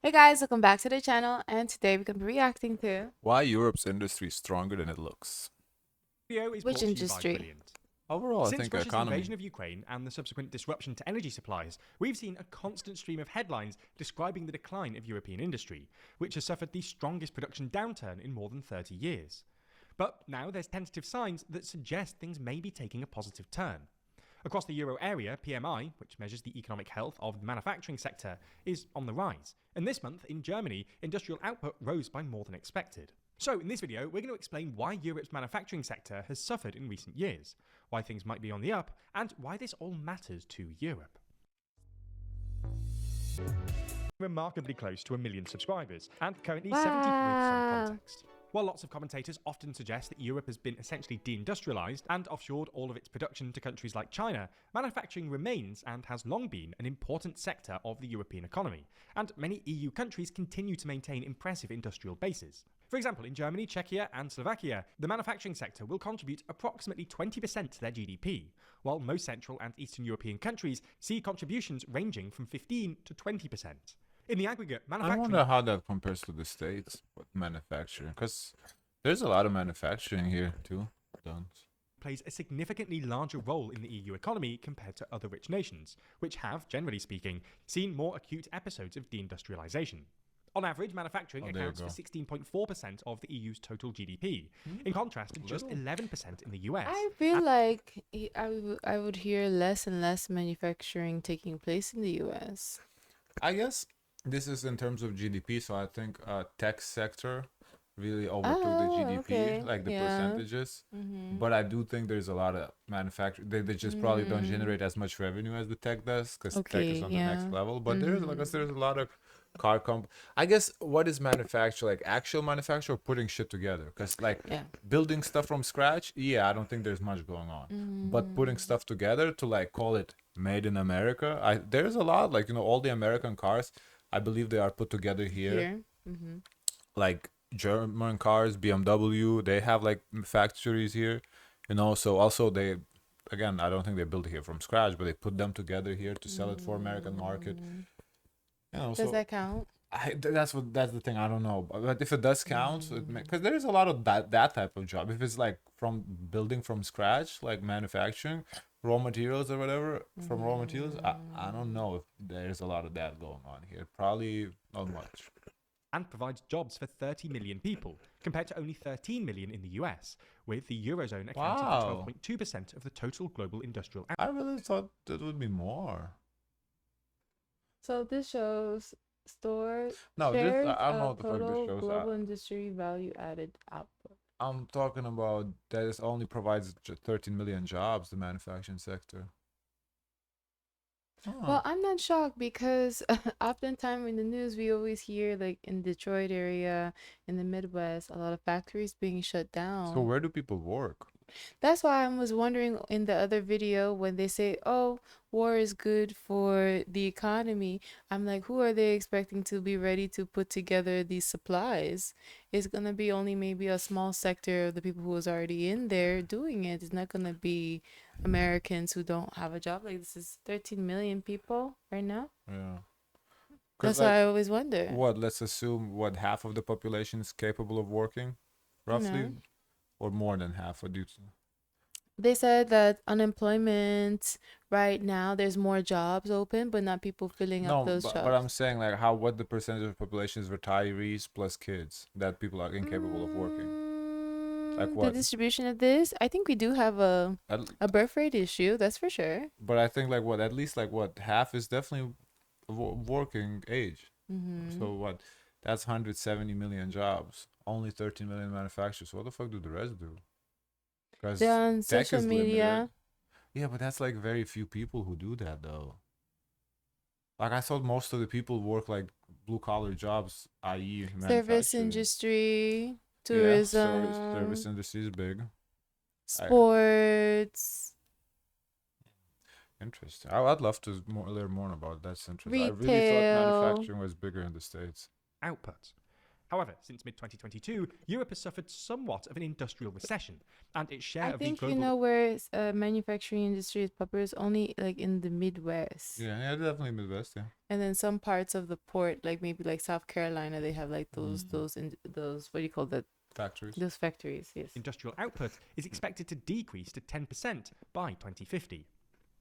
Hey guys, welcome back to the channel, and today we're gonna be reacting to Why Europe's industry is stronger than it looks. Video is which brought to you by industry? Brilliant. Overall, I Since think the Russia's economy. invasion of Ukraine and the subsequent disruption to energy supplies, we've seen a constant stream of headlines describing the decline of European industry, which has suffered the strongest production downturn in more than 30 years. But now there's tentative signs that suggest things may be taking a positive turn. Across the euro area, PMI, which measures the economic health of the manufacturing sector, is on the rise. And this month, in Germany, industrial output rose by more than expected. So, in this video, we're going to explain why Europe's manufacturing sector has suffered in recent years, why things might be on the up, and why this all matters to Europe. Remarkably close to 1 million subscribers, and currently 70 with some Wow. context. While lots of commentators often suggest that Europe has been essentially deindustrialized and offshored all of its production to countries like China, manufacturing remains and has long been an important sector of the European economy, and many EU countries continue to maintain impressive industrial bases. For example, in Germany, Czechia, and Slovakia, the manufacturing sector will contribute approximately 20% to their GDP, while most Central and Eastern European countries see contributions ranging from 15 to 20%. In the aggregate, I manufacturing wonder how that compares to the States with manufacturing. Because there's a lot of manufacturing here, too. Done. plays a significantly larger role in the EU economy compared to other rich nations, which have, generally speaking, seen more acute episodes of deindustrialization. On average, manufacturing Oh, there you accounts for go. 16.4% of the EU's total GDP, in contrast to just Little. 11% in the US. I feel like I would hear less and less manufacturing taking place in the US. I guess this is in terms of GDP, so I think tech sector really overtook the Oh, GDP, okay. like the Yeah. percentages. Mm-hmm. But I do think there's a lot of manufacturing. They just probably don't generate as much revenue as the tech does, because tech is Okay, on the next yeah. level. But there's, like I Mm-hmm. said, there's a lot of car comp. I guess what is manufacture, like actual manufacture or putting shit together? Because like Yeah. building stuff from scratch, yeah, I don't think there's much going on. But Mm-hmm. putting stuff together to like call it made in America, I there's a lot. Like all the American cars, I believe they are put together here. Here. Mm-hmm. Like German cars, BMW, they have like factories here. So also they, again, I don't think they build it here from scratch, but they put them together here to sell it for American market. Mm. Does So that count? that's the thing. I don't know, but if it does count, Mm. because there is a lot of that type of job. If it's like from building from scratch, like manufacturing, raw materials or whatever from raw materials, I don't Mm. know if there's a lot of that going on here. Probably not much. And provides jobs for 30 million people, compared to only 13 million in the US, with the Eurozone accounting for Wow, 12.2% of the total global industrial output. I really thought that would be more. So this shows store No, this shares I don't know of what the fuck this total shows. global industry value added output. I'm talking about that it only provides 13 million jobs, the manufacturing sector. Well, Oh. I'm not shocked because oftentimes in the news we always hear like in Detroit area, in the Midwest, a lot of factories being shut So down. where do people work? That's why I was wondering in the other video when they say, "Oh, war is good for the economy." I'm like, who are they expecting to be ready to put together these supplies? It's gonna be only maybe a small sector of the people who is already in there doing it. It's not gonna be Americans who don't have a job. Like this is 13 million people right now. Yeah. Because, That's why like, I always wonder, what, let's assume what half of the population is capable of working, you roughly? know. Or more than half? What do you They said that unemployment right now, there's more jobs open, but not people filling up No, those but I'm jobs. saying, like, what the percentage of the population is retirees plus kids that people are incapable of working? Like, The what? distribution of this, I think we do have At, a birth rate issue, that's for sure. but I think, like, what, at least, like, what, half is definitely working age. Mm-hmm. So what? That's 170 million jobs. Only 13 million manufacturers. What the fuck do the rest do? They're Because on tech social is limited. media, Yeah, but that's like very few people who do that though. Like I thought most of the people work like blue collar jobs, i.e., service manufacturing. industry, Yeah, service tourism, industry is big. I sports, Interesting. I'd love to learn more about that. That's interesting. I really thought retail. manufacturing was bigger in the States. Output. However, since mid-2022, Europe has suffered somewhat of an industrial recession, and its share I of the think global... you know where manufacturing industry is popular is only like in the Midwest. Yeah, definitely Midwest. Yeah. And then some parts of the port, like maybe like South Carolina, they have like those those what do you call that? Factories. Those factories, yes. Industrial output is expected to decrease to 10% by 2050.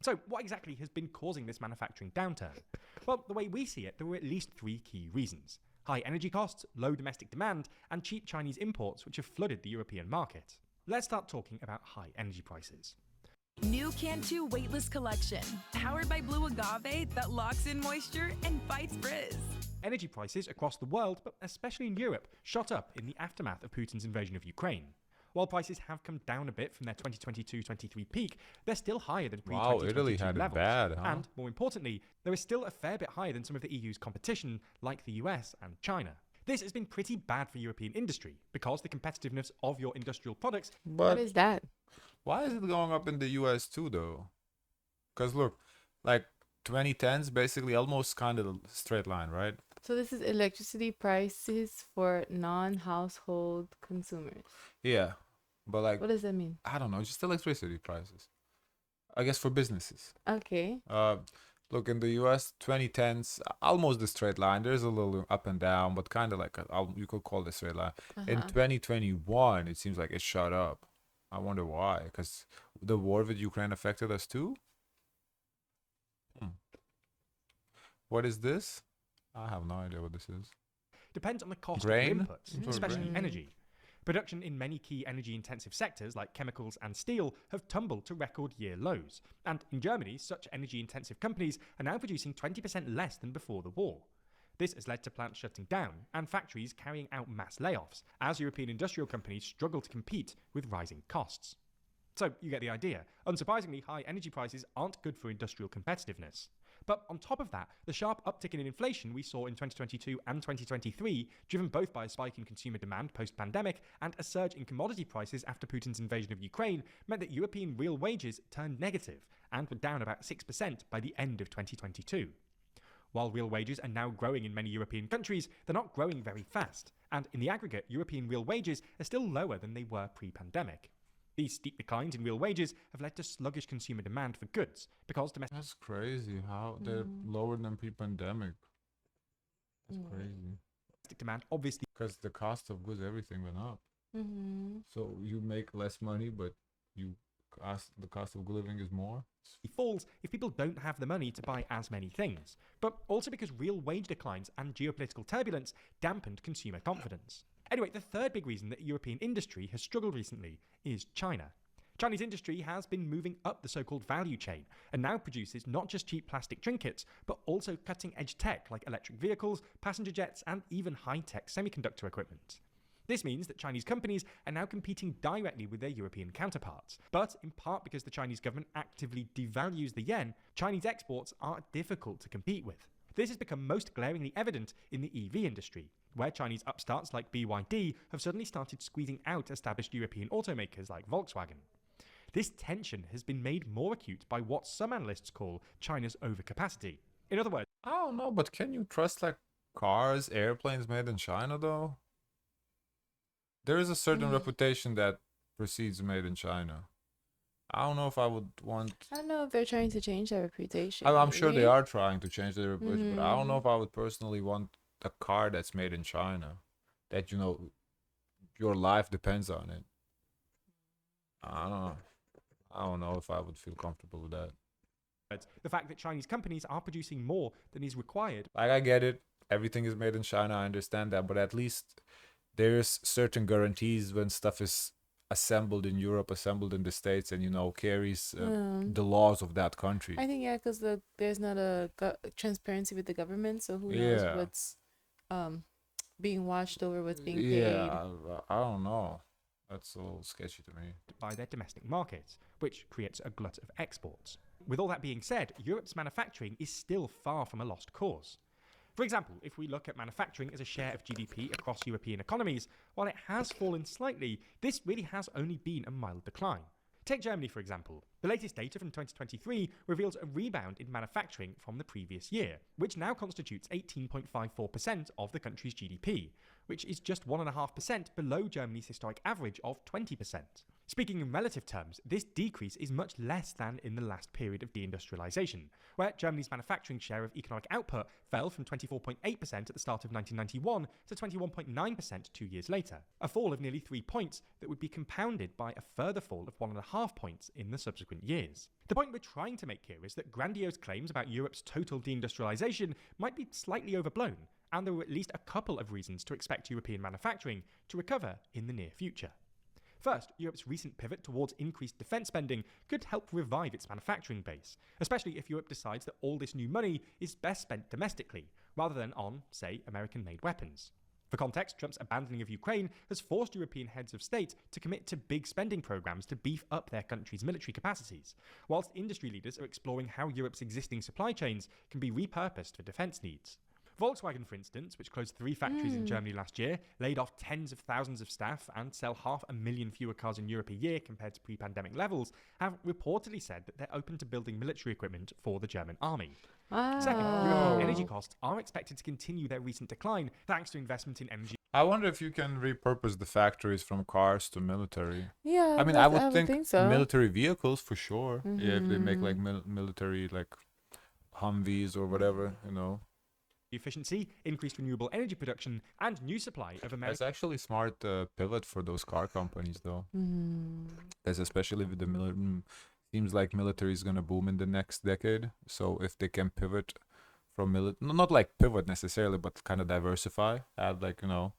So, what exactly has been causing this manufacturing downturn? Well, the way we see it, there were at least 3 key reasons: high energy costs, low domestic demand, and cheap Chinese imports, which have flooded the European market. Let's start talking about high energy prices. New Cantu Weightless Collection, powered by blue agave that locks in moisture and fights frizz. Energy prices across the world, but especially in Europe, shot up in the aftermath of Putin's invasion of Ukraine. While prices have come down a bit from their 2022-23 peak, they're still higher than pre-2022 Wow, Italy had levels. it bad, huh? And, more importantly, there is still a fair bit higher than some of the EU's competition, like the US and China. This has been pretty bad for European industry, because the competitiveness of your industrial products... What But is that? why is it going up in the US too, though? Because look, like 2010s, basically almost kind of a straight line, right? So this is electricity prices for non-household consumers. Yeah, but like, What does that mean? I don't know, just electricity prices. I guess for businesses. Okay. Look, in the US, 2010s, almost the straight line. There's a little up and down, but kind of like you could call it a straight line. In 2021, it seems like it shot up. I wonder why. Because the war with Ukraine affected us too? What is this? I have no idea what this is. Depends on the cost Grain? of your inputs, Some sort of especially grain. energy. Production in many key energy-intensive sectors like chemicals and steel have tumbled to record year lows. And in Germany, such energy-intensive companies are now producing 20% less than before the war. This has led to plants shutting down and factories carrying out mass layoffs as European industrial companies struggle to compete with rising costs. So you get the idea. Unsurprisingly, high energy prices aren't good for industrial competitiveness. But on top of that, the sharp uptick in inflation we saw in 2022 and 2023, driven both by a spike in consumer demand post-pandemic and a surge in commodity prices after Putin's invasion of Ukraine, meant that European real wages turned negative and were down about 6% by the end of 2022. While real wages are now growing in many European countries, they're not growing very fast, and in the aggregate, European real wages are still lower than they were pre-pandemic. These steep declines in real wages have led to sluggish consumer demand for goods, because domestic... That's crazy how they're lower than pre-pandemic. That's crazy. demand obviously Because the cost of goods, everything went up. So you make less money, but the cost of living is more. falls if people don't have the money to buy as many things, but also because real wage declines and geopolitical turbulence dampened consumer confidence. Anyway, the third big reason that European industry has struggled recently is China. Chinese industry has been moving up the so-called value chain and now produces not just cheap plastic trinkets, but also cutting-edge tech like electric vehicles, passenger jets, and even high-tech semiconductor equipment. This means that Chinese companies are now competing directly with their European counterparts. But in part because the Chinese government actively devalues the yen, Chinese exports are difficult to compete with. This has become most glaringly evident in the EV industry, where Chinese upstarts like BYD have suddenly started squeezing out established European automakers like Volkswagen. This tension has been made more acute by what some analysts call China's overcapacity. In other words, I don't know, but can you trust like cars, airplanes made in China though? There is a certain reputation that precedes made in China. I don't know if I would want. I don't know if they're trying to change their reputation. I'm sure they maybe. are trying to change their reputation, but I don't know if I would personally want a car that's made in China. That your life depends on it. I don't know. I don't know if I would feel comfortable with that. the fact that Chinese companies are producing more than is required Like I get it, everything is made in China. I understand that, but at least there's certain guarantees when stuff is assembled in Europe, assembled in the States, and carries the laws of that country. I think because there's not a transparency with the government, so who knows what's being watched over, what's being paid. Yeah, I don't know. That's a little sketchy to me. by their domestic markets, which creates a glut of exports. With all that being said, Europe's manufacturing is still far from a lost cause. For example, if we look at manufacturing as a share of GDP across European economies, while it has fallen slightly, this really has only been a mild decline. Take Germany, for example. The latest data from 2023 reveals a rebound in manufacturing from the previous year, which now constitutes 18.54% of the country's GDP, which is just 1.5% below Germany's historic average of 20%. Speaking in relative terms, this decrease is much less than in the last period of deindustrialization, where Germany's manufacturing share of economic output fell from 24.8% at the start of 1991 to 21.9% 2 years later, a fall of nearly 3 points that would be compounded by a further fall of 1.5 points in the subsequent years. The point we're trying to make here is that grandiose claims about Europe's total deindustrialization might be slightly overblown, and there are at least a couple of reasons to expect European manufacturing to recover in the near future. First, Europe's recent pivot towards increased defence spending could help revive its manufacturing base, especially if Europe decides that all this new money is best spent domestically, rather than on, say, American-made weapons. For context, Trump's abandoning of Ukraine has forced European heads of state to commit to big spending programs to beef up their country's military capacities, whilst industry leaders are exploring how Europe's existing supply chains can be repurposed for defence needs. Volkswagen, for instance, which closed 3 factories in Germany last year, laid off tens of thousands of staff, and sell 500,000 fewer cars in Europe a year compared to pre-pandemic levels, have reportedly said that they're open to building military equipment for the German army. Second, European energy costs are expected to continue their recent decline thanks to investment in energy. I wonder if you can repurpose the factories from cars to military. Yeah, I mean, I I would would think so. military vehicles for sure. Yeah, if they make like military like Humvees or whatever, you know. Efficiency, increased renewable energy production, and new supply of It's American actually smart pivot for those car companies though. As especially with the seems like military is gonna boom in the next decade. So if they can pivot from not like pivot necessarily, but kind of diversify, add like, you know,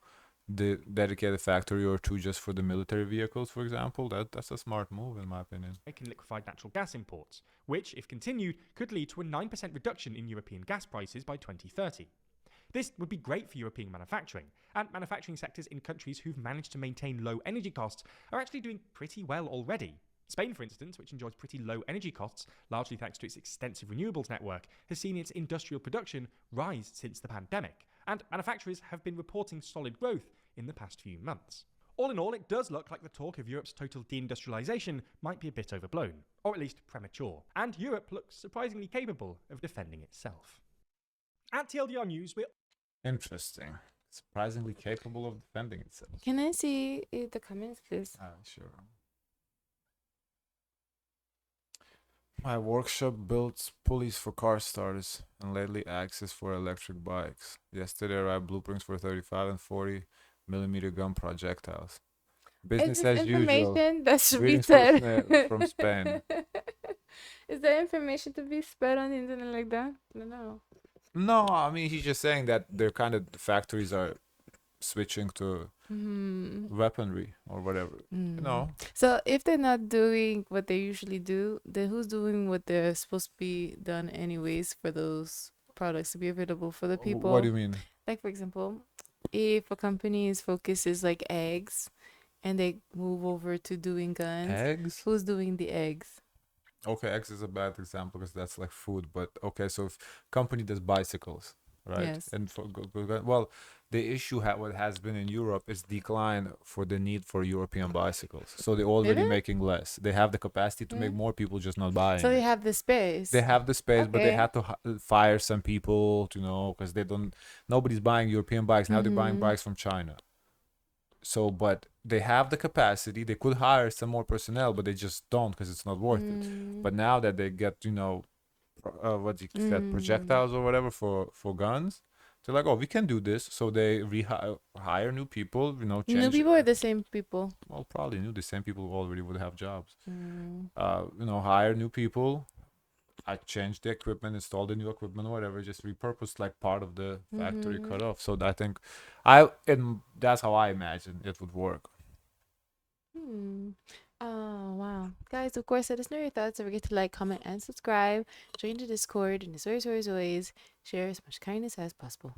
the dedicated factory or two just for the military vehicles, for example, that's a smart move in my opinion. liquefied natural gas imports, which, if continued, could lead to a 9% reduction in European gas prices by 2030. This would be great for European manufacturing, and manufacturing sectors in countries who've managed to maintain low energy costs are actually doing pretty well already. Spain, for instance, which enjoys pretty low energy costs, largely thanks to its extensive renewables network, has seen its industrial production rise since the pandemic, and manufacturers have been reporting solid growth in the past few months. All in all, it does look like the talk of Europe's total deindustrialization might be a bit overblown, or at least premature, and Europe looks surprisingly capable of defending itself. At TLDR News, we're Interesting. Surprisingly capable of defending itself. Can I see the comments, please? Sure. My workshop builds pulleys for car starters and lately axes for electric bikes. Yesterday arrived blueprints for 35 and 40 millimeter gun projectiles. Business Is as this usual. information that should be Greetings said from Spain. Is there information to be spread on the internet like that? No. No, I mean he's just saying that they're kind of the factories are switching to weaponry or whatever. You know. So if they're not doing what they usually do, then who's doing what they're supposed to be done anyways for those products to be available for the people? What do you mean? Like, for example, if a company's focus is like eggs and they move over to doing guns, Eggs? who's doing the eggs? Okay, eggs is a bad example because that's like food. But okay, so if company does bicycles, right? Yes. And for well, the issue what has been in Europe is decline for the need for European bicycles. So they're already Really? making less. They have the capacity to make more people, just not buying. So they it. have the space. They have the space, but they Okay. had to fire some people, you know, because nobody's buying European bikes. Now they're buying bikes from China. So, but they have the capacity. They could hire some more personnel, but they just don't because it's not worth it. But now that they get, you know, what you said, projectiles or whatever for guns, they're like, oh, we can do this. So they hire new people, you know, change. New people or the same people? Well, probably new. The same people who already would have jobs. You know, hire new people. I changed the equipment, installed the new equipment, whatever. Just repurposed like part of the factory cut off. So I think, and that's how I imagine it would work. Oh, wow. Guys, of course, let us know your thoughts. Don't forget to like, comment, and subscribe. Join the Discord. And as always, share as much kindness as possible.